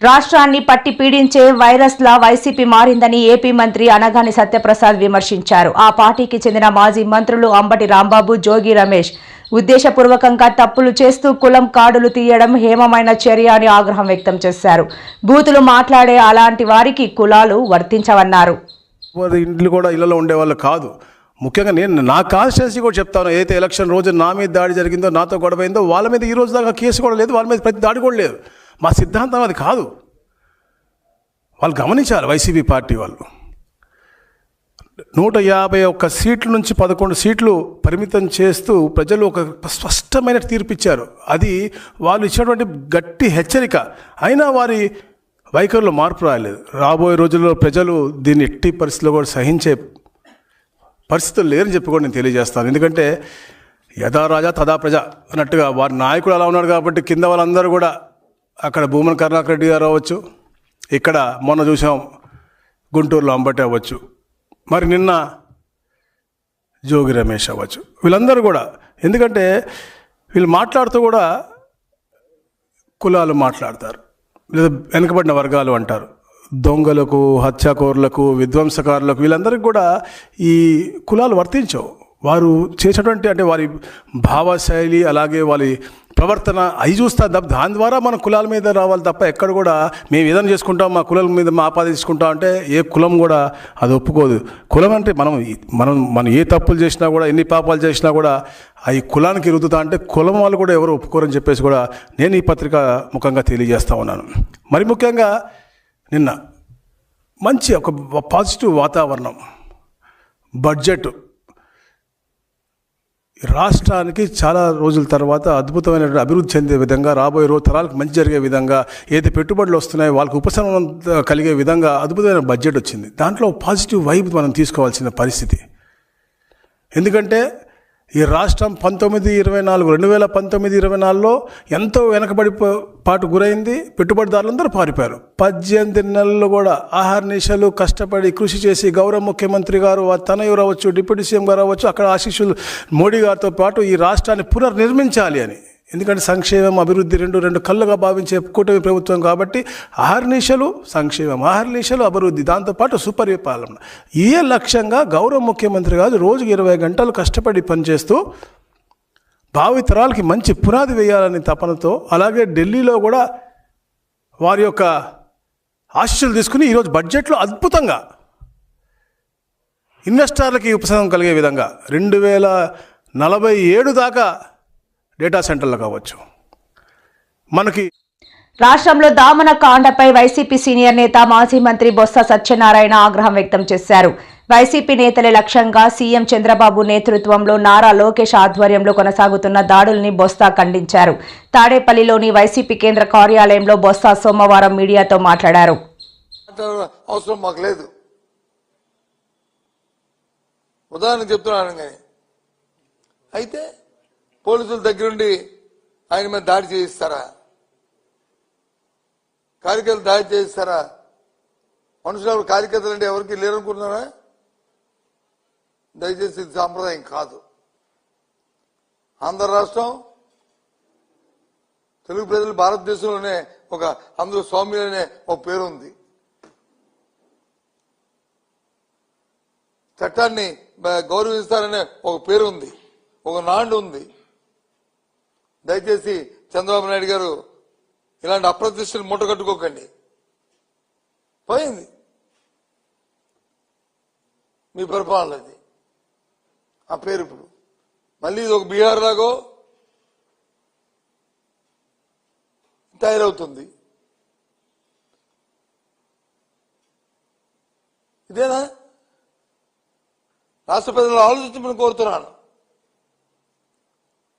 రాష్ట్రాన్ని పట్టి పీడించే వైరస్లా వైసీపీ మారిందని ఏపీ మంత్రి అనగాని సత్యప్రసాద్ విమర్శించారు. ఆ పార్టీకి చెందిన మాజీ మంత్రులు అంబటి రాంబాబు, జోగి రమేష్ ఉద్దేశపూర్వకంగా తప్పులు చేస్తూ కులం కార్డులు తీయడం హేమమైన చర్య అని ఆగ్రహం వ్యక్తం చేశారు. బూతులు మాట్లాడే అలాంటి వారికి కులాలు వర్తించవన్నారు. ఇంట్లో కూడా ఇళ్లలో ఉండేవాళ్ళు కాదు. ముఖ్యంగా నేను నా కాన్స్టిట్యున్సీ కూడా చెప్తాను, ఏదైతే ఎలక్షన్ రోజు నా మీద దాడి జరిగిందో, నాతో గొడవైందో, వాళ్ళ మీద ఈ రోజు దాకా కేసు కూడా లేదు, వాళ్ళ మీద ప్రతి దాడి కూడా లేదు. మా సిద్ధాంతం అది కాదు. వాళ్ళు గమనించాలి. వైసీపీ పార్టీ వాళ్ళు 151 సీట్ల నుంచి 11 సీట్లు పరిమితం చేస్తూ ప్రజలు ఒక స్పష్టమైన తీర్పు ఇచ్చారు. అది వాళ్ళు ఇచ్చినటువంటి గట్టి హెచ్చరిక. అయినా వారి వైఖరిలో మార్పు రాలేదు. రాబోయే రోజుల్లో ప్రజలు దీన్ని ఎట్టి పరిస్థితుల్లో కూడా సహించే పరిస్థితులు లేరని చెప్పి కూడా నేను తెలియజేస్తాను. ఎందుకంటే యథా రాజా తదా ప్రజ అన్నట్టుగా వారి నాయకుడు అలా ఉన్నాడు కాబట్టి కింద వాళ్ళందరూ కూడా, అక్కడ భూమన కరుణాకర్ రెడ్డి గారు అవ్వచ్చు, ఇక్కడ మొన్న చూసాం గుంటూరులో అంబటి అవ్వచ్చు, మరి నిన్న జోగి రమేష్ అవ్వచ్చు, వీళ్ళందరూ కూడా. ఎందుకంటే వీళ్ళు మాట్లాడుతూ కూడా కులాలు మాట్లాడతారు, లేదా వెనుకబడిన వర్గాలు అంటారు. దొంగలకు, హత్యాకోరులకు, విధ్వంసకారులకు, వీళ్ళందరికీ కూడా ఈ కులాలు వర్తించవు. వారు చేసేటువంటి అంటే వారి భావశైలి, అలాగే వారి ప్రవర్తన అవి చూస్తా. దాని ద్వారా మన కులాల మీద రావాలి తప్ప ఎక్కడ కూడా మేము ఏదైనా చేసుకుంటాం, మా కులం మీద మా ఆపాదించుకుంటాం అంటే ఏ కులం కూడా అది ఒప్పుకోదు. కులం అంటే మనం ఏ తప్పులు చేసినా కూడా, ఎన్ని పాపాలు చేసినా కూడా అవి కులానికి రుద్దుతా అంటే కులం వాళ్ళు కూడా ఎవరు ఒప్పుకోరని చెప్పేసి కూడా నేను ఈ పత్రిక ముఖంగా తెలియజేస్తూ ఉన్నాను. మరి ముఖ్యంగా నిన్న మంచి ఒక పాజిటివ్ వాతావరణం, బడ్జెట్ రాష్ట్రానికి చాలా రోజుల తర్వాత అద్భుతమైన అభివృద్ధి చెందే విధంగా, రాబోయే తరాలకు మంచి జరిగే విధంగా, ఏదైతే పెట్టుబడులు వస్తున్నాయో వాళ్ళకి ఉపశమనం కలిగే విధంగా అద్భుతమైన బడ్జెట్ వచ్చింది. దాంట్లో పాజిటివ్ వైబ్ మనం తీసుకోవాల్సిన పరిస్థితి. ఎందుకంటే ఈ రాష్ట్రం 2019-24లో ఎంతో వెనకబడి పాటు గురైంది. పెట్టుబడిదారులందరూ పారిపోయారు. 18 నెలలు కూడా ఆహార నిశలు కష్టపడి కృషి చేసి గౌరవ ముఖ్యమంత్రి గారు, తనయుడు అవ్వచ్చు, డిప్యూటీ సీఎం గారు అవ్వచ్చు, అక్కడ ఆశీస్సులు మోడీ గారితో పాటు ఈ రాష్ట్రాన్ని పునర్నిర్మించాలి అని. ఎందుకంటే సంక్షేమం, అభివృద్ధి రెండు కళ్ళుగా భావించే కూటమి ప్రభుత్వం కాబట్టి ఆహర్నిశలు సంక్షేమం, ఆహర్నిశలు అభివృద్ధి, దాంతోపాటు సుపరిపాలన, ఏ లక్ష్యంగా గౌరవ ముఖ్యమంత్రి గారు రోజుకి 20 గంటలు కష్టపడి పనిచేస్తూ భావితరాలకి మంచి పునాది వేయాలని తపనతో, అలాగే ఢిల్లీలో కూడా వారి యొక్క ఆశీస్సులు తీసుకుని ఈరోజు బడ్జెట్లో అద్భుతంగా ఇన్వెస్టర్లకి ఉపశమనం కలిగే విధంగా 2047 దాకా డేటా సెంటర్లు కావచ్చు. మనకి రాష్ట్రంలో దామన కాండపై వైసీపీ సీనియర్ నేత, మాజీ మంత్రి బొత్స సత్యనారాయణ ఆగ్రహం వ్యక్తం చేశారు. వైసీపీ నేతల లక్ష్యంగా సీఎం చంద్రబాబు నేతృత్వంలో నారా లోకేష్ ఆధ్వర్యంలో కొనసాగుతున్న దాడుల్ని బొత్స ఖండించారు. తాడేపల్లిలోని వైసీపీ కేంద్ర కార్యాలయంలో బొత్స సోమవారం మీడియాతో మాట్లాడారు. అవసరం మాకు లేదు. ఉదాహరణ చెప్తున్నాను కానీ, అయితే పోలీసుల దగ్గరుండి ఆయన మీద దాడి చేయిస్తారా? కార్యకర్తలు దాడి చేయిస్తారా? మనుషులు కార్యకర్తలు అంటే ఎవరికి లేరనుకుంటున్నారా? దయచేసి ఇది సాంప్రదాయం కాదు. ఆంధ్ర రాష్ట్రం, తెలుగు ప్రజలు భారతదేశంలోనే అందరూ స్వామ్యులనే ఒక పేరు ఉంది. చట్టాన్ని గౌరవిస్తారనే ఒక పేరు ఉంది, ఒక నాండు ఉంది. దయచేసి చంద్రబాబు నాయుడు గారు ఇలాంటి అప్రతిష్టలు మూటగట్టుకోకండి. పోయింది మీ పరిపాలన, అది ఆ పేరు. ఇప్పుడు మళ్ళీ ఇది ఒక బీహార్ లాగో తయారవుతుంది. ఇదేనా? రాష్ట్ర ప్రజలు ఆలోచించమని కోరుతున్నాను.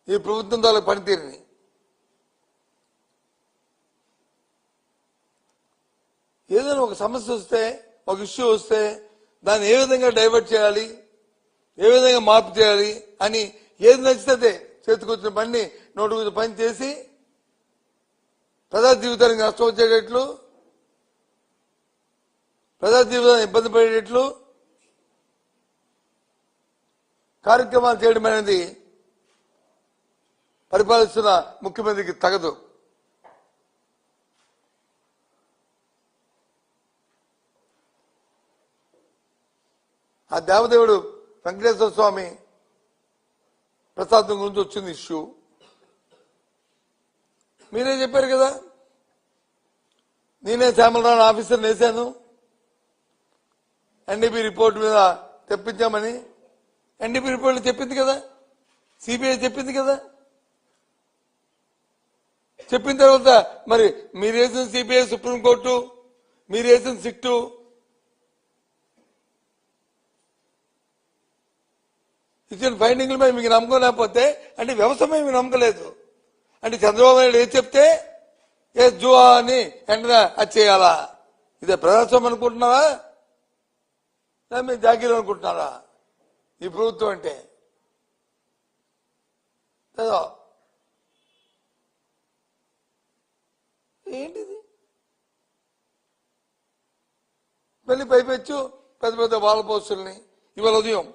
ఈ ప్రభుత్వం ద్వారా పనితీరుని ఏదైనా ఒక సమస్య వస్తే, ఒక ఇష్యూ వస్తే దాన్ని ఏ విధంగా డైవర్ట్ చేయాలి, ఏ విధంగా మార్పు చేయాలి అని ఏది నచ్చితే చేతికొచ్చిన పని నోటుకొచ్చిన పని చేసి ప్రజా జీవితానికి నష్టం వచ్చేటట్లు, ప్రజా జీవితాన్ని ఇబ్బంది పడేటట్లు కార్యక్రమాలు చేయడం అనేది పరిపాలిస్తున్న ముఖ్యమంత్రికి తగదు. ఆ దేవదేవుడు వెంకటేశ్వర స్వామి ప్రసాదం గురించి వచ్చింది ఇష్యూ. మీరే చెప్పారు కదా, నేనే శ్యామలరావు ఆఫీసర్ వేశాను, ఎన్డీపీ రిపోర్ట్ మీద తెప్పించామని. ఎన్డీపీ రిపోర్ట్ చెప్పింది కదా, సిబిఐ చెప్పింది కదా. చెప్పిన తర్వాత మరి మీరు వేసిన సిబిఐ, సుప్రీంకోర్టు, మీరు వేసిన సిట్టు ఇచ్చిన ఫైండింగ్ల మీద మీకు నమ్మకం లేకపోతే అంటే వ్యవస్థ మీద మీకు నమ్మకం లేదు అంటే చంద్రబాబు నాయుడు ఏది చెప్తే ఏ జువా అని వెంటనే అది చేయాలా? ఇదే ప్రజాస్వామ్యం అనుకుంటున్నారా, మీరు జాగీరం అనుకుంటున్నారా? ఈ ప్రభుత్వం అంటే ఏంటిది? మళ్ళీ పైపెచ్చు పెద్ద పెద్ద వాళ్ళ పోస్టుల్ని. ఇవాళ ఉదయం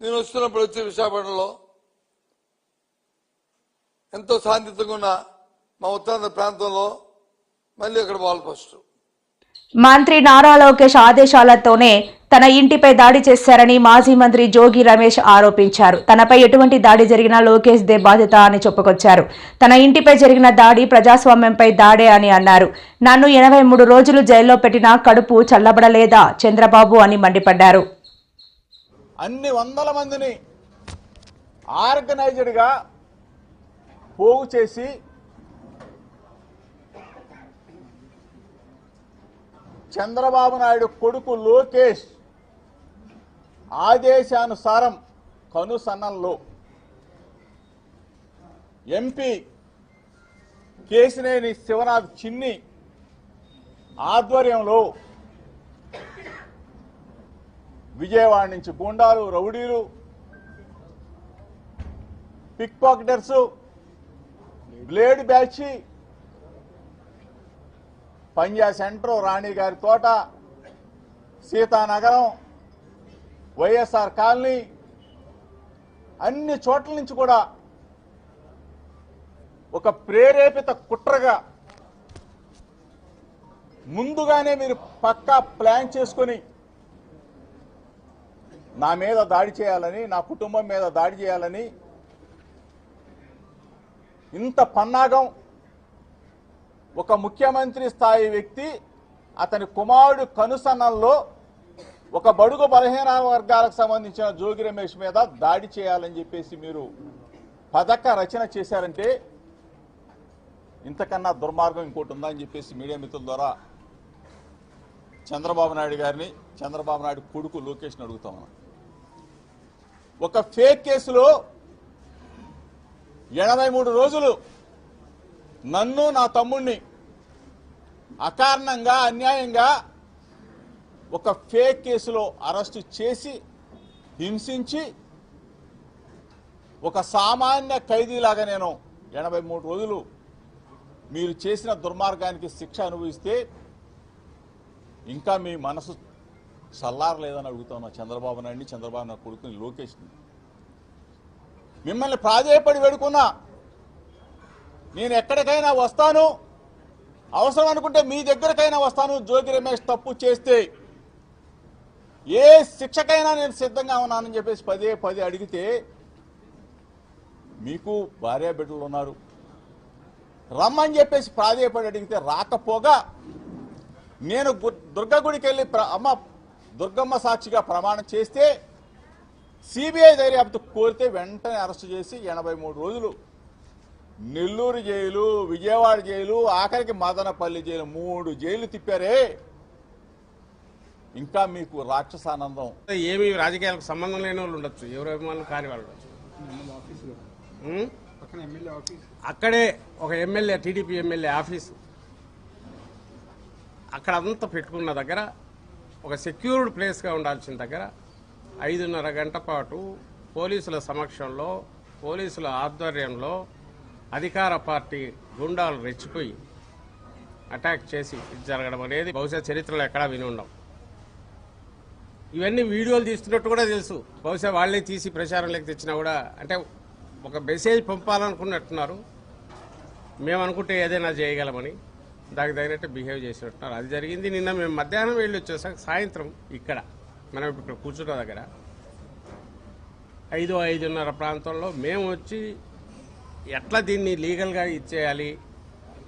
నేను వస్తున్నప్పుడు వచ్చే విశాఖపట్నంలో ఎంతో శాంతియుతంగా ఉన్న మా ఉత్తరాంధ్ర ప్రాంతంలో మళ్ళీ అక్కడ వాల్ పోస్టు. మంత్రి నారా లోకేష్ ఆదేశాలతోనే తన ఇంటిపై దాడి చేశారని మాజీ మంత్రి జోగి రమేష్ ఆరోపించారు. తనపై ఎటువంటి దాడి జరిగినా లోకేష్ దే బాధ్యత అని చెప్పుకొచ్చారు. తన ఇంటిపై జరిగిన దాడి ప్రజాస్వామ్యంపై దాడే అని అన్నారు. నన్ను 83 రోజులు జైల్లో పెట్టినా కడుపు చల్లబడలేదా చంద్రబాబు అని మండిపడ్డారు. అన్ని వందల మందిని ఆర్గనైజ్డ్ గా పోగు చేసి చంద్రబాబు నాయుడు కొడుకు లోకేష్ ఆదేశానుసారం కనుసన్నల్లో ఎంపీ కేశినేని శివనాథ్ చిన్ని ఆధ్వర్యంలో విజయవాడ నుంచి గుండాలు, రౌడీలు, పిక్ పాకెటర్స్, బ్లేడ్ బ్యాచ్, పంజా సెంటర్, రాణి గారి తోట, సీతానగరం, వైఎస్ఆర్ కాలనీ అన్ని చోట్ల నుంచి కూడా ఒక ప్రేరేపిత కుట్రగా ముందుగానే మీరు పక్కా ప్లాన్ చేసుకొని నా మీద దాడి చేయాలని, నా కుటుంబం మీద దాడి చేయాలని ఇంత పన్నాగం ఒక ముఖ్యమంత్రి స్థాయి వ్యక్తి అతని కుమారుడు కనుసన్నల్లో ఒక బడుగు బలహీన వర్గాలకు సంబంధించిన జోగి రమేష్ మీద దాడి చేయాలని చెప్పేసి మీరు పథక రచన చేశారంటే ఇంతకన్నా దుర్మార్గం ఇంకోటి ఉందా అని చెప్పేసి మీడియా మిత్రుల ద్వారా చంద్రబాబు నాయుడు గారిని, చంద్రబాబు నాయుడు కొడుకు లోకేష్ని అడుగుతా ఉన్నా. ఒక ఫేక్ కేసులో 83 రోజులు నన్ను, నా తమ్ముడిని అకారణంగా, అన్యాయంగా ఒక ఫేక్ కేసులో అరెస్టు చేసి హింసించి ఒక సామాన్య ఖైదీలాగా నేను 83 రోజులు మీరు చేసిన దుర్మార్గానికి శిక్ష అనుభవిస్తే ఇంకా మీ మనసు చల్లారలేదని అడుగుతున్నా చంద్రబాబు నాయుడిని, చంద్రబాబు నాయుడు కొడుకుని లోకేష్ని. మిమ్మల్ని ప్రాధేయపడి వేడుకున్నా, నేను ఎక్కడికైనా వస్తాను, అవసరం అనుకుంటే మీ దగ్గరకైనా వస్తాను, జోగి రమేష్ తప్పు చేస్తే ఏ శిక్షకైనా నేను సిద్ధంగా ఉన్నానని చెప్పేసి పదే అడిగితే మీకు భార్య బిడ్డలు ఉన్నారు, రమ్మని చెప్పేసి ప్రాధేయపడి అడిగితే రాకపోగా నేను దుర్గ గుడికి వెళ్ళి అమ్మ దుర్గమ్మ సాక్షిగా ప్రమాణం చేస్తే సిబిఐ దర్యాప్తు కోరితే వెంటనే అరెస్టు చేసి 83 రోజులు నెల్లూరు జైలు, విజయవాడ జైలు, ఆఖరికి మదనపల్లి జైలు, 3 జైలు తిప్పారే. ఇంకా మీకు రాక్షసానందం. ఏమి రాజకీయాలకు సంబంధం లేని వాళ్ళు ఉండొచ్చు, ఎవరు అభిమానులు కాని వాళ్ళు అక్కడే ఒక ఎమ్మెల్యే, టీడీపీ ఎమ్మెల్యే ఆఫీసు అక్కడ అంతా పెట్టుకున్న దగ్గర ఒక సెక్యూర్డ్ ప్లేస్గా ఉండాల్సిన దగ్గర 5:30 గంట పాటు పోలీసుల సమక్షంలో, పోలీసుల ఆధ్వర్యంలో అధికార పార్టీ గుండాలు రెచ్చిపోయి అటాక్ చేసి ఇది జరగడం అనేది బహుశా చరిత్రలో ఎక్కడా విని ఉండం. ఇవన్నీ వీడియోలు తీస్తున్నట్టు కూడా తెలుసు. బహుశా వాళ్ళే తీసి ప్రచారంలోకి తెచ్చినా కూడా అంటే ఒక మెసేజ్ పంపాలనుకున్నట్టున్నారు. మేము అనుకుంటే ఏదైనా చేయగలమని దానికి తగినట్టు బిహేవ్ చేసినట్టున్నారు. అది జరిగింది. నిన్న మేము మధ్యాహ్నం వెళ్ళి వచ్చేసాక సాయంత్రం ఇక్కడ మనం ఇక్కడ కూర్చున్న దగ్గర 5-5:30 ప్రాంతంలో మేము వచ్చి ఎట్లా దీన్ని లీగల్గా ఇచ్చేయాలి,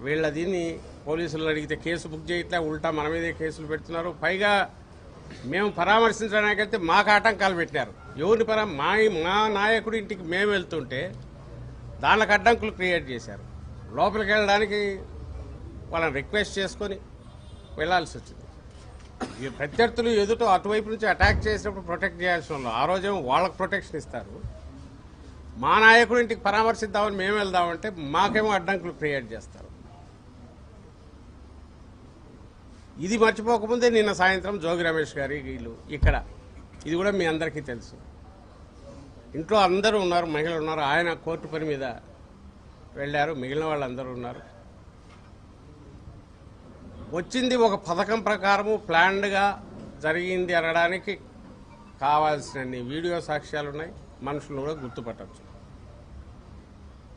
వీళ్ళ దీన్ని పోలీసులు అడిగితే కేసు బుక్ చేయట్లే, ఉల్టా మన మీదే కేసులు పెడుతున్నారు. పైగా మేము పరామర్శించడానికైతే మాకు ఆటంకాలు పెట్టినారు. ఎవరిని మా నాయకుడి ఇంటికి మేము వెళ్తుంటే దానికి అడ్డంకులు క్రియేట్ చేశారు. లోపలికి వెళ్ళడానికి వాళ్ళని రిక్వెస్ట్ చేసుకొని వెళ్లాల్సి వచ్చింది. ఈ ప్రత్యర్థులు ఎదుట అటువైపు నుంచి అటాక్ చేసినప్పుడు ప్రొటెక్ట్ చేయాల్సిన వాళ్ళు ఆ రోజేమో వాళ్ళకు ప్రొటెక్షన్ ఇస్తారు. మా నాయకుడి ఇంటికి పరామర్శిద్దామని మేము వెళ్దామంటే మాకేమో అడ్డంకులు క్రియేట్ చేస్తారు. ఇది మర్చిపోకముందే నిన్న సాయంత్రం జోగి రమేష్ గారి వీళ్ళు ఇక్కడ, ఇది కూడా మీ అందరికీ తెలుసు. ఇంట్లో అందరూ ఉన్నారు, మహిళలు ఉన్నారు. ఆయన కోర్టు పని మీద వెళ్ళారు, మిగిలిన వాళ్ళందరూ ఉన్నారు. వచ్చింది ఒక పథకం ప్రకారము ప్లాన్డ్గా జరిగింది అనడానికి కావాల్సినన్ని వీడియో సాక్ష్యాలు ఉన్నాయి. మనుషులు కూడా గుర్తుపట్టచ్చు.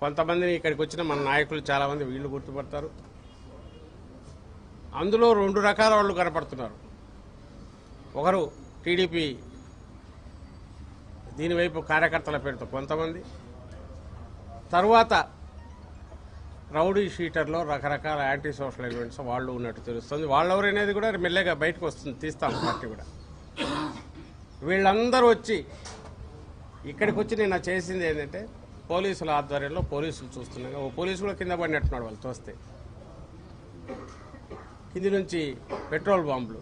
కొంతమందిని ఇక్కడికి వచ్చిన మన నాయకులు చాలామంది వీళ్ళు గుర్తుపడతారు. అందులో 2 రకాల వాళ్ళు కనపడుతున్నారు. ఒకరు టీడీపీ దీనివైపు కార్యకర్తల పేరుతో కొంతమంది, తర్వాత రౌడీ షీటర్లో రకరకాల యాంటీ సోషల్ ఎలిమెంట్స్ వాళ్ళు ఉన్నట్టు తెలుస్తుంది. వాళ్ళెవరనేది కూడా మెల్లగా బయటకు వస్తుంది, తీస్తాం పార్టీ కూడా. వీళ్ళందరూ వచ్చి ఇక్కడికి వచ్చి నిన్న చేసింది ఏంటంటే పోలీసుల ఆధ్వర్యంలో పోలీసులు చూస్తున్నాగా ఓ పోలీసు కూడా కింద పడినట్టున్నాడు వాళ్ళు చూస్తే. కింది నుంచి పెట్రోల్ బాంబులు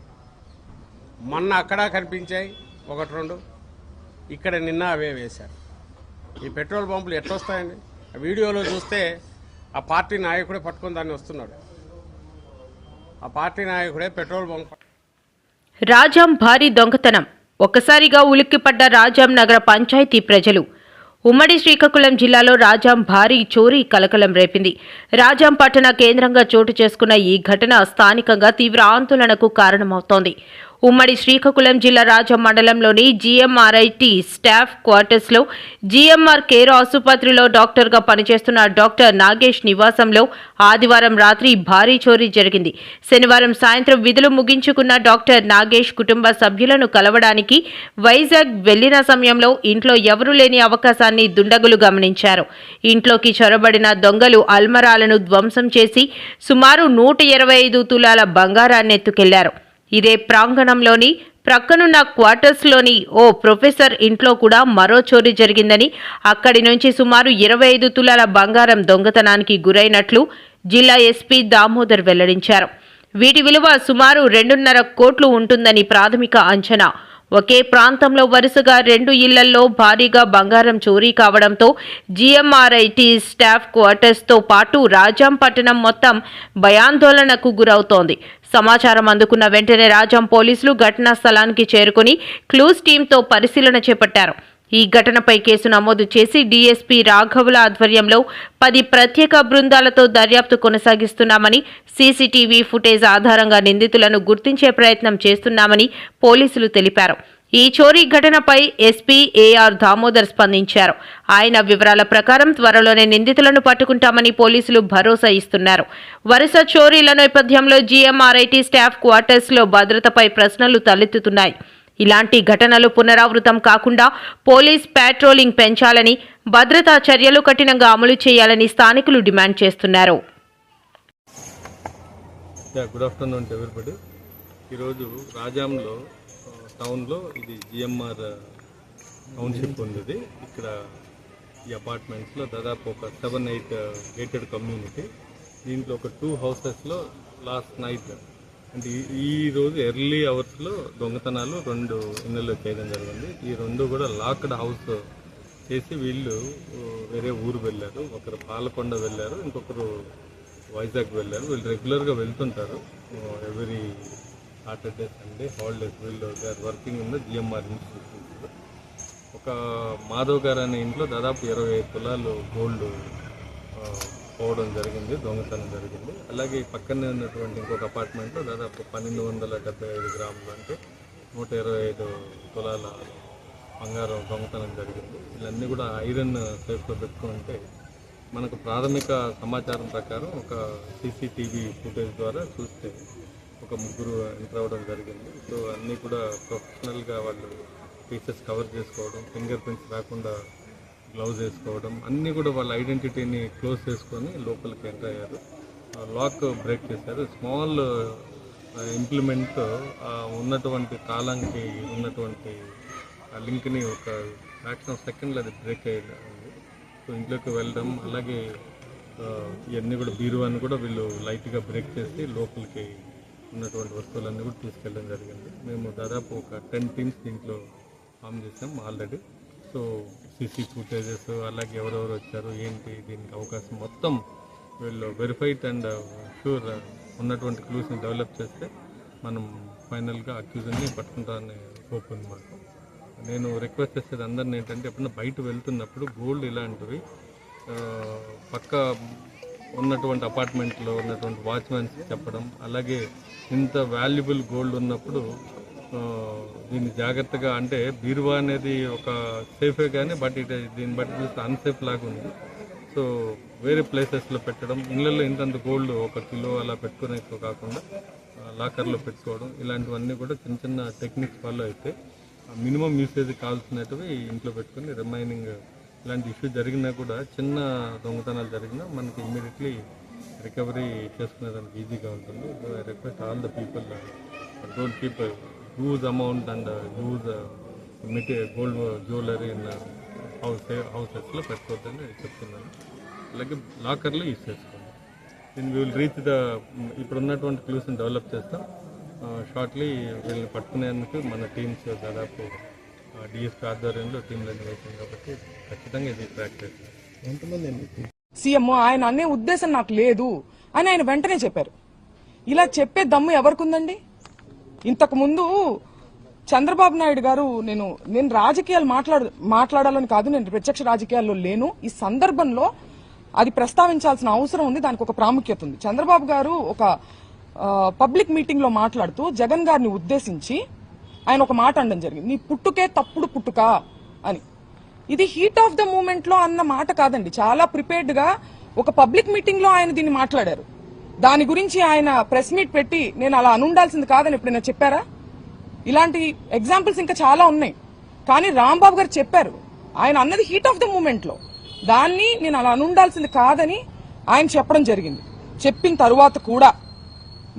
మొన్న అక్కడ కనిపించాయి 1-2, ఇక్కడ నిన్న అవే వేశారు. ఈ పెట్రోల్ బాంబులు ఎట్లా వస్తాయండి? ఆ వీడియోలో చూస్తే ఆ పార్టీ నాయకుడే పట్టుకొని దాన్ని వస్తున్నాడు. ఆ పార్టీ నాయకుడే పెట్రోల్ బంక్. రాజాం భారీ దొంగతనం. ఒక్కసారిగా ఉలిక్కిపడ్డ రాజాం నగర పంచాయతీ ప్రజలు. ఉమ్మడి శ్రీకాకుళం జిల్లాలో రాజాం భారీ చోరీ కలకలం రేపింది. రాజాం పట్టణ కేంద్రంగా చోటు చేసుకున్న ఈ ఘటన స్థానికంగా తీవ్ర ఆందోళనకు కారణమవుతోంది. ఉమ్మడి శ్రీకాకుళం జిల్లా రాజాం మండలంలోని జీఎంఆర్ఐటి స్టాఫ్ క్వార్టర్స్లో జీఎంఆర్ కేర్ ఆసుపత్రిలో డాక్టర్గా పనిచేస్తున్న డాక్టర్ నాగేష్ నివాసంలో ఆదివారం రాత్రి భారీ చోరీ జరిగింది. శనివారం సాయంత్రం విధులు ముగించుకున్న డాక్టర్ నాగేష్ కుటుంబ సభ్యులను కలవడానికి వైజాగ్ వెళ్లిన సమయంలో ఇంట్లో ఎవరూ లేని అవకాశాన్ని దుండగులు గమనించారు. ఇంట్లోకి చొరబడిన దొంగలు అల్మరాలను ధ్వంసం చేసి సుమారు 125 తులాల బంగారాన్ని ఎత్తుకెళ్లారు. ఇదే ప్రాంగణంలోని ప్రక్కనున్న క్వార్టర్స్లోని ఓ ప్రొఫెసర్ ఇంట్లో కూడా మరో చోరీ జరిగిందని, అక్కడి నుంచి సుమారు 25 తులాల బంగారం దొంగతనానికి గురైనట్లు జిల్లా ఎస్పీ దామోదర్ వెల్లడించారు. వీటి విలువ సుమారు 2.5 కోట్లు ఉంటుందని ప్రాథమిక అంచనా. ఒకే ప్రాంతంలో వరుసగా 2 ఇళ్లల్లో భారీగా బంగారం చోరీ కావడంతో జీఎంఆర్ఐటి స్టాఫ్ క్వార్టర్స్తో పాటు రాజాం పట్టణం మొత్తం భయాందోళనకు గురవుతోంది. సమాచారం అందుకున్న వెంటనే రాజాం పోలీసులు ఘటనా స్థలానికి చేరుకుని క్లూస్ టీంతో పరిశీలన చేపట్టారు. ఈ ఘటనపై కేసు నమోదు చేసి డీఎస్పీ రాఘవుల ఆధ్వర్యంలో 10 ప్రత్యేక బృందాలతో దర్యాప్తు కొనసాగిస్తున్నామని, సీసీటీవీ ఫుటేజ్ ఆధారంగా నిందితులను గుర్తించే ప్రయత్నం చేస్తున్నామని పోలీసులు తెలిపారు. ఈ చోరీ ఘటనపై ఎస్పీ ఏఆర్ దామోదర్ స్పందించారు. ఆయన వివరాల ప్రకారం త్వరలోనే నిందితులను పట్టుకుంటామని పోలీసులు భరోసా ఇస్తున్నారు. వరుస చోరీల నేపథ్యంలో జీఎంఆర్ఐటి స్టాఫ్ క్వార్టర్స్లో భద్రతపై ప్రశ్నలు తలెత్తుతున్నాయి. ఇలాంటి ఘటనలు పునరావృతం కాకుండా పోలీస్ పాట్రోలింగ్ పెంచాలని, భద్రతా చర్యలు కఠినంగా అమలు చేయాలని స్థానికులు డిమాండ్ చేస్తున్నారు. Good afternoon to everybody. ఈరోజు రాజాంలో టౌన్లో ఇది జిఎంఆర్ టౌన్షిప్ ఉంది. ఇక్కడ ఈ అపార్ట్మెంట్స్లో దాదాపు ఒక 7-8 గేటెడ్ కమ్యూనిటీ. దీంట్లో ఒక 2 హౌసెస్లో లాస్ట్ నైట్ అంటే ఈ రోజు ఎర్లీ అవర్స్లో దొంగతనాలు 2 ఇళ్ళలో చేయడం జరిగింది. ఈ 2 కూడా లాక్డ్ హౌస్ చేసి వీళ్ళు వేరే ఊరు వెళ్ళారు. ఒకరు పాలకొండ వెళ్ళారు, ఇంకొకరు వైజాగ్ వెళ్ళారు. వీళ్ళు రెగ్యులర్గా వెళ్తుంటారు. ఎవ్రీ సాటర్డే సండే హాలిడేస్ వీళ్ళు they are working in the GMR institute. ఒక మాధవ్ గారు అనే ఇంట్లో దాదాపు 25 తులాలు గోల్డ్ పోవడం జరిగింది, దొంగతనం జరిగింది. అలాగే ఈ పక్కనే ఉన్నటువంటి ఇంకొక అపార్ట్మెంట్లో దాదాపు 1275 గ్రాములు అంటే 125 తులాల బంగారం దొంగతనం జరిగింది. వీళ్ళన్నీ కూడా ఐరన్ సేఫ్లో పెట్టుకుంటే మనకు ప్రాథమిక సమాచారం ప్రకారం ఒక సీసీటీవీ ఫుటేజ్ ద్వారా చూస్తే ఒక ముగ్గురు ఎంటర్ అవ్వడం జరిగింది. సో అన్నీ కూడా ప్రొఫెషనల్గా వాళ్ళు పీసెస్ కవర్ చేసుకోవడం, ఫింగర్ ప్రింట్స్ రాకుండా గ్లౌజ్ వేసుకోవడం, అన్నీ కూడా వాళ్ళ ఐడెంటిటీని క్లోజ్ చేసుకొని లోపలికి ఎంటర్ అయ్యారు. లాక్ బ్రేక్ చేశారు. స్మాల్ ఇంప్లిమెంట్ ఉన్నటువంటి తాళానికి ఉన్నటువంటి లింక్ని ఒక ఫ్రాక్షన్ ఆఫ్ సెకండ్లో అది బ్రేక్ అయ్యింది. సో ఇంట్లోకి వెళ్ళడం, అలాగే ఇవన్నీ కూడా బీరువాన్ని కూడా వీళ్ళు లైట్గా బ్రేక్ చేసి లోపలికి ఉన్నటువంటి వస్తువులన్నీ కూడా తీసుకెళ్ళడం జరిగింది. మేము దాదాపు ఒక 10 టీమ్స్ దీంట్లో ఫామ్ చేసాం ఆల్రెడీ. సో సీసీ ఫుటేజెస్, అలాగే ఎవరెవరు వచ్చారు, ఏంటి, దీనికి అవకాశం మొత్తం వీళ్ళు వెరిఫైడ్ అండ్ షూర్ ఉన్నటువంటి క్లూస్ని డెవలప్ చేస్తే మనం ఫైనల్గా అక్యూజన్ని పట్టుకుంటారని హోప్ ఉంది మాకు. నేను రిక్వెస్ట్ చేసేది అందరిని ఏంటంటే, ఎప్పుడైనా బయట వెళ్తున్నప్పుడు గోల్డ్ ఇలాంటివి పక్క ఉన్నటువంటి అపార్ట్మెంట్లో ఉన్నటువంటి వాచ్మెన్స్ చెప్పడం, అలాగే ఇంత వాల్యుబుల్ గోల్డ్ ఉన్నప్పుడు దీన్ని జాగ్రత్తగా, అంటే బీరువా అనేది ఒక సేఫే కానీ బట్ దీన్ని బట్టి చూస్తే అన్సేఫ్ లాగా ఉంది. సో వేరే ప్లేసెస్లో పెట్టడం, ఇళ్ళల్లో ఇంతంత గోల్డ్ 1 కిలో అలా పెట్టుకునే కాకుండా లాకర్లో పెట్టుకోవడం, ఇలాంటివన్నీ కూడా చిన్న చిన్న టెక్నిక్స్ ఫాలో అయితే మినిమం యూసేజ్ కావాల్సినవి ఇంట్లో పెట్టుకుని రిమైనింగ్ ఇలాంటి ఇష్యూ జరిగినా కూడా, చిన్న దొంగతనాలు జరిగినా మనకి ఇమ్మీడియట్లీ రికవరీ చేసుకునేదానికి ఈజీగా ఉంటుంది. So I request all the people don't keep huge amount and huge gold jewellery in హౌసెస్లో పెట్టుకోవద్దని చెప్తున్నాను. అలాగే లాకర్లో యూజ్ చేసుకోండి. దీన్ని వీ విల్ రీచ్ ఇప్పుడు ఉన్నటువంటి క్లూస్ని డెవలప్ చేస్తాం. షార్ట్లీ వీళ్ళని పట్టుకునేందుకు మన టీమ్స్ దాదాపు డిఎస్పీ ఆధ్వర్యంలో టీంలన్నీ వేసాం కాబట్టి ఖచ్చితంగా ఇది ట్రాక్ చేస్తాం. ఎంతమంది సీఎం ఆయన అనే ఉద్దేశం నాకు లేదు అని ఆయన వెంటనే చెప్పారు. ఇలా చెప్పే దమ్ము ఎవరికుందండి? ఇంతకు ముందు చంద్రబాబు నాయుడు గారు, నేను రాజకీయాలు మాట్లాడాలని కాదు, నేను ప్రత్యక్ష రాజకీయాల్లో లేను, ఈ సందర్భంలో అది ప్రస్తావించాల్సిన అవసరం ఉంది, దానికి ఒక ప్రాముఖ్యత ఉంది. చంద్రబాబు గారు ఒక పబ్లిక్ మీటింగ్ లో మాట్లాడుతూ జగన్ గారిని ఉద్దేశించి ఆయన ఒక మాట అనడం జరిగింది, నీ పుట్టుకే తప్పుడు పుట్టుక అని. ఇది హీట్ ఆఫ్ ద మూమెంట్ లో అన్న మాట కాదండి, చాలా ప్రిపేర్డ్ గా ఒక పబ్లిక్ మీటింగ్ లో ఆయన దీన్ని మాట్లాడారు. దాని గురించి ఆయన ప్రెస్ మీట్ పెట్టి నేను అలా అనుండాల్సింది కాదని ఎప్పుడైనా చెప్పారా? ఇలాంటి ఎగ్జాంపుల్స్ ఇంకా చాలా ఉన్నాయి. కానీ రాంబాబు గారు చెప్పారు, ఆయన అన్నది హీట్ ఆఫ్ ద మూమెంట్ లో, దాన్ని నేను అలా అనుండాల్సింది కాదని ఆయన చెప్పడం జరిగింది. చెప్పిన తరువాత కూడా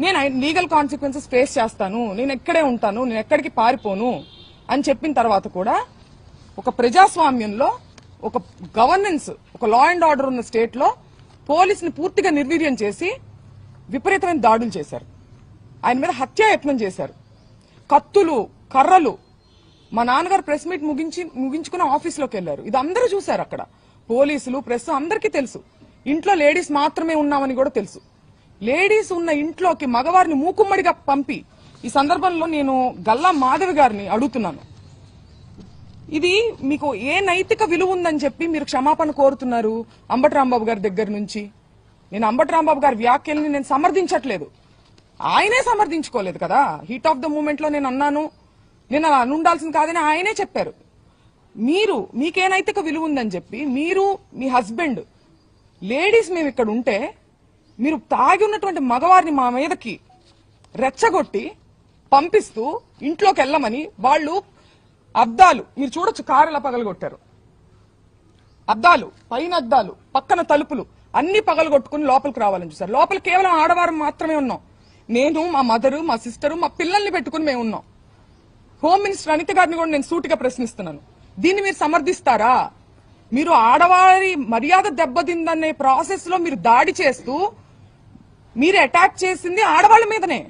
నేను లీగల్ కాన్సిక్వెన్సెస్ ఫేస్ చేస్తాను, నేను ఎక్కడే ఉంటాను, నేను ఎక్కడికి పారిపోను అని చెప్పిన తర్వాత కూడా ఒక ప్రజాస్వామ్యంలో, ఒక గవర్నెన్స్, ఒక లా అండ్ ఆర్డర్ ఉన్న స్టేట్ లో పోలీసుని పూర్తిగా నిర్వీర్యం చేసి విపరీతమైన దాడులు చేశారు. ఆయన మీద హత్యాయత్నం చేశారు. కత్తులు, కర్రలు. మా నాన్నగారు ప్రెస్ మీట్ ముగించుకుని ఆఫీస్లోకి వెళ్లారు. ఇది అందరూ చూశారు. అక్కడ పోలీసులు, ప్రెస్ అందరికీ తెలుసు. ఇంట్లో లేడీస్ మాత్రమే ఉన్నామని కూడా తెలుసు. లేడీస్ ఉన్న ఇంట్లోకి మగవారిని మూకుమ్మడిగా పంపి, ఈ సందర్భంలో నేను గల్లా మాధవి గారిని అడుగుతున్నాను, ఇది మీకు ఏ నైతిక విలువ ఉందని చెప్పి మీరు క్షమాపణ కోరుతున్నారు అంబటి రాంబాబు గారి దగ్గర నుంచి? నేను అంబటి రాంబాబు గారి వ్యాఖ్యల్ని నేను సమర్థించట్లేదు, ఆయనే సమర్థించుకోలేదు కదా. హీట్ ఆఫ్ ద మూమెంట్ లో నేను అన్నాను, నేను అలా అనుండాల్సింది కాదని ఆయనే చెప్పారు. మీకే నైతిక విలువ ఉందని చెప్పి మీరు, మీ హస్బెండ్, లేడీస్ మేము ఇక్కడ ఉంటే మీరు తాగి ఉన్నటువంటి మగవారిని మా మీదకి రెచ్చగొట్టి పంపిస్తూ ఇంట్లోకి వెళ్ళమని, వాళ్ళు అద్దాలు మీరు చూడొచ్చు, కారు ఎలా పగలగొట్టారు, అద్దాలు, పైన అద్దాలు, పక్కన తలుపులు అన్ని పగలగొట్టుకుని లోపలికి రావాలని చూసారు. లోపల కేవలం ఆడవారు మాత్రమే ఉన్నాం. నేను, మా మదరు, మా సిస్టరు, మా పిల్లల్ని పెట్టుకుని మేము ఉన్నాం. హోమ్ మినిస్టర్ అనిత గారిని కూడా నేను సూటిగా ప్రశ్నిస్తున్నాను, దీన్ని మీరు సమర్థిస్తారా? మీరు ఆడవారి మర్యాద దెబ్బతిందనే ప్రాసెస్ లో మీరు దాడి చేస్తూ మీరు అటాక్ చేసింది ఆడవాళ్ల మీదనే.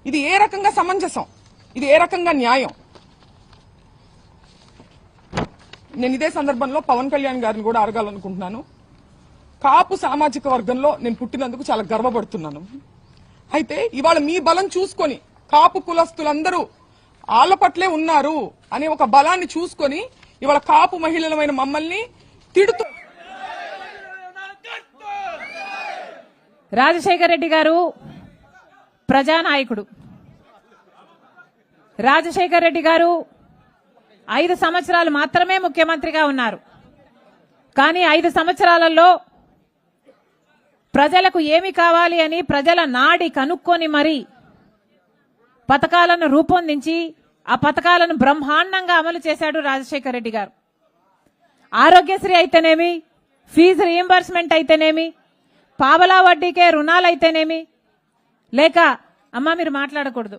ఇది ఏ రకంగా సమంజసం? ఇది ఏ రకంగా న్యాయం? నేను ఇదే సందర్భంలో పవన్ కళ్యాణ్ గారిని కూడా అడగాలనుకుంటున్నాను. కాపు సామాజిక వర్గంలో నేను పుట్టినందుకు చాలా గర్వపడుతున్నాను. అయితే ఇవాళ మీ బలం చూసుకొని కాపు కులస్తులందరూ ఆళ్ల పట్లే ఉన్నారు అనే ఒక బలాన్ని చూసుకొని ఇవాళ కాపు మహిళలమైన మమ్మల్ని తిడుతూ రాజశేఖర రెడ్డి గారు ప్రజానాయకుడు. రాజశేఖర రెడ్డి గారు 5 సంవత్సరాలు మాత్రమే ముఖ్యమంత్రిగా ఉన్నారు. కానీ 5 సంవత్సరాలలో ప్రజలకు ఏమి కావాలి అని ప్రజల నాడి కనుక్కొని మరీ పథకాలను రూపొందించి ఆ పథకాలను బ్రహ్మాండంగా అమలు చేశాడు రాజశేఖర రెడ్డి గారు. ఆరోగ్యశ్రీ అయితేనేమి, ఫీజు రీయింబర్స్మెంట్ అయితేనేమి, పావలా వడ్డీకే రుణాలు అయితేనేమి, లేక అమ్మ మీరు మాట్లాడకూడదు,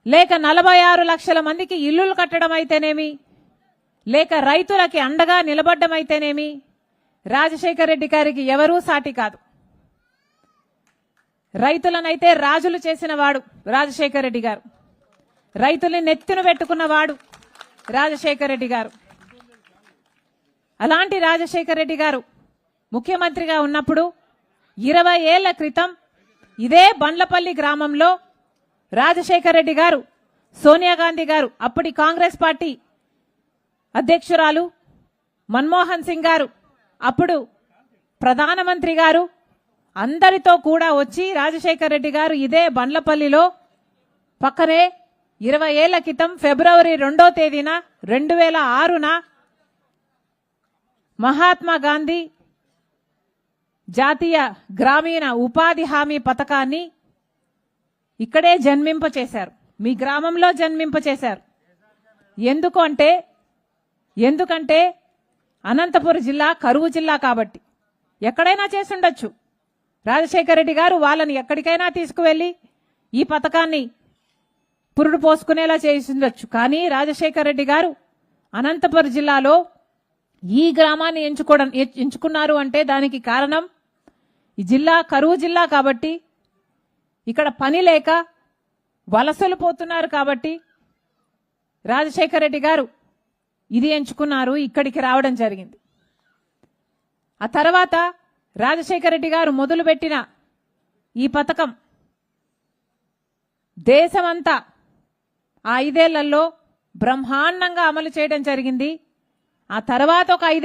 లేక 46 లక్షల మందికి ఇల్లులు కట్టడం అయితేనేమి, లేక రైతులకి అండగా నిలబడ్డం అయితేనేమి, రాజశేఖర రెడ్డి గారికి ఎవరూ సాటి కాదు. రైతులనైతే రాజులు చేసిన వాడు రాజశేఖర రెడ్డి గారు. రైతుల్ని నెత్తిన పెట్టుకున్నవాడు రాజశేఖర రెడ్డి గారు. అలాంటి రాజశేఖర రెడ్డి గారు ముఖ్యమంత్రిగా ఉన్నప్పుడు 20 ఏళ్ల క్రితం ఇదే బండ్లపల్లి గ్రామంలో రాజశేఖర రెడ్డి గారు, సోనియా గాంధీ గారు, అప్పటి కాంగ్రెస్ పార్టీ అధ్యక్షురాలు మన్మోహన్ సింగ్ గారు, అప్పుడు ప్రధానమంత్రి గారు అందరితో కూడా వచ్చి రాజశేఖర రెడ్డి గారు ఇదే బండ్లపల్లిలో పక్కనే 20 ఏళ్ల క్రితం ఫిబ్రవరి 2వ తేదీన 2006న మహాత్మా గాంధీ జాతీయ గ్రామీణ ఉపాధి హామీ పథకాన్ని ఇక్కడే జన్మింపచేశారు. మీ గ్రామంలో జన్మింపచేశారు. ఎందుకంటే అనంతపురం జిల్లా కరువు జిల్లా కాబట్టి. ఎక్కడైనా చేసుండొచ్చు. రాజశేఖర రెడ్డి గారు వాళ్ళని ఎక్కడికైనా తీసుకువెళ్లి ఈ పథకాన్ని పురుడు పోసుకునేలా చేసిండొచ్చు. కానీ రాజశేఖర రెడ్డి గారు అనంతపురం జిల్లాలో ఈ గ్రామాన్ని ఎంచుకున్నారు అంటే దానికి కారణం ఈ జిల్లా కరువు జిల్లా కాబట్టి, ఇక్కడ పని లేక వలసలు పోతున్నారు కాబట్టి రాజశేఖర రెడ్డి గారు ఇది ఎంచుకున్నారు, ఇక్కడికి రావడం జరిగింది. ఆ తర్వాత రాజశేఖర రెడ్డి గారు మొదలుపెట్టిన ఈ పథకం దేశమంతా ఆ 5 ఏళ్లలో బ్రహ్మాండంగా అమలు చేయడం జరిగింది. ఆ తర్వాత ఒక 5